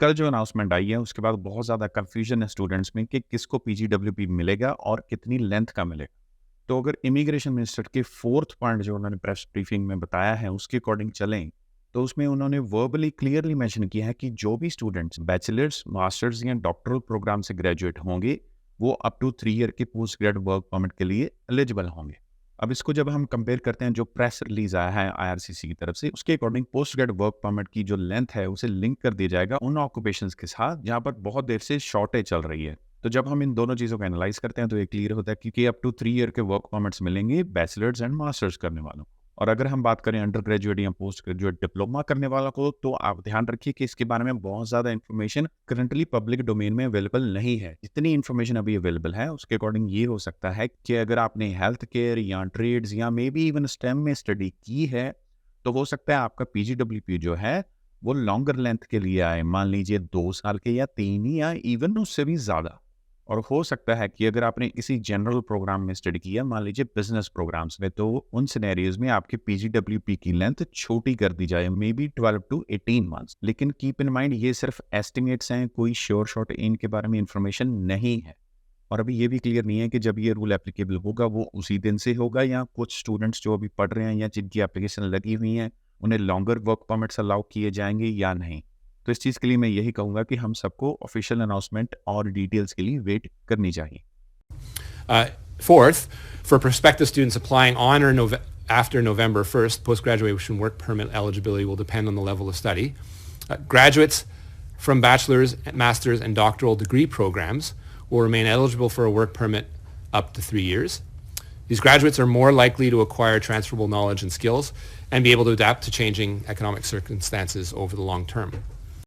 कल जो अनाउंसमेंट आई है उसके बाद बहुत ज़्यादा कन्फ्यूजन है स्टूडेंट्स में कि किसको पीजीडब्ल्यूपी मिलेगा और कितनी लेंथ का मिलेगा। तो अगर इमिग्रेशन मिनिस्टर के फोर्थ पॉइंट जो उन्होंने प्रेस ब्रीफिंग में बताया है उसके अकॉर्डिंग चलें तो उसमें उन्होंने वर्बली क्लियरली मेंशन किया है कि जो भी स्टूडेंट्स बैचलर्स मास्टर्स या डॉक्टरल प्रोग्राम से ग्रेजुएट होंगे वो अप टू 3 ईयर के पोस्ट ग्रेड वर्क परमिट के लिए एलिजिबल होंगे। अब इसको जब हम कंपेयर करते हैं जो प्रेस रिलीज आया है आईआरसीसी की तरफ से उसके according post grade work permit की जो लेंथ है उसे लिंक कर दिया जाएगा उन ऑक्यूपेशंस के साथ जहां पर बहुत देर से शॉर्टेज चल रही है। तो जब हम इन दोनों चीज़ों को एनालाइज करते हैं तो ये क्लियर होता है कि अप टू 3 ईयर के वर्क परमिट्स मिलेंगे बैचलर्स एंड मास्टर्स करने वालों को। और अगर हम बात करें अंडर ग्रेजुएट या पोस्ट ग्रेजुएट डिप्लोमा करने वालों को तो आप ध्यान रखिए कि इसके बारे में बहुत ज़्यादा इन्फॉर्मेशन करंटली पब्लिक डोमेन में अवेलेबल नहीं है। जितनी इन्फॉर्मेशन अभी अवेलेबल है उसके अकॉर्डिंग ये हो सकता है कि अगर आपने हेल्थ केयर या ट्रेड्स या मे बी इवन स्टेम में स्टडी की है तो हो सकता है आपका पीजीडब्ल्यूपी जो है वो लॉन्गर लेंथ के लिए आए, मान लीजिए 2 साल के या 3 या इवन उससे भी ज़्यादा। और हो सकता है कि अगर आपने किसी जनरल प्रोग्राम में स्टडी किया, मान लीजिए बिजनेस प्रोग्राम्स में, तो उन सिनेरियोज में आपकी पीजीडब्ल्यूपी की लेंथ छोटी कर दी जाए, मे बी 12 टू 18 मंथ्स। लेकिन कीप इन माइंड ये सिर्फ एस्टिमेट्स हैं, कोई श्योर शॉट इनके बारे में इंफॉर्मेशन नहीं है। और अभी ये भी क्लियर नहीं है कि जब ये रूल एप्लीकेबल होगा वो उसी दिन से होगा या कुछ स्टूडेंट्स जो अभी पढ़ रहे हैं या जिनकी एप्लीकेशन लगी हुई हैं उन्हें लॉन्गर वर्क परमिट्स अलाउ किए जाएंगे या नहीं। तो इस चीज़ के लिए मैं यही कहूँगा कि हम सबको ऑफिशियल अनाउंसमेंट और डिटेल्स के लिए वेट करनी चाहिए। Fourth, for prospective students applying on or after November 1st, post-graduation work permit eligibility will depend on the level of study. Graduates from bachelor's, master's, and doctoral degree programs will remain eligible for a work permit up to 3 years. These graduates are more likely to acquire transferable knowledge and skills and be able to adapt to changing economic circumstances over the long term.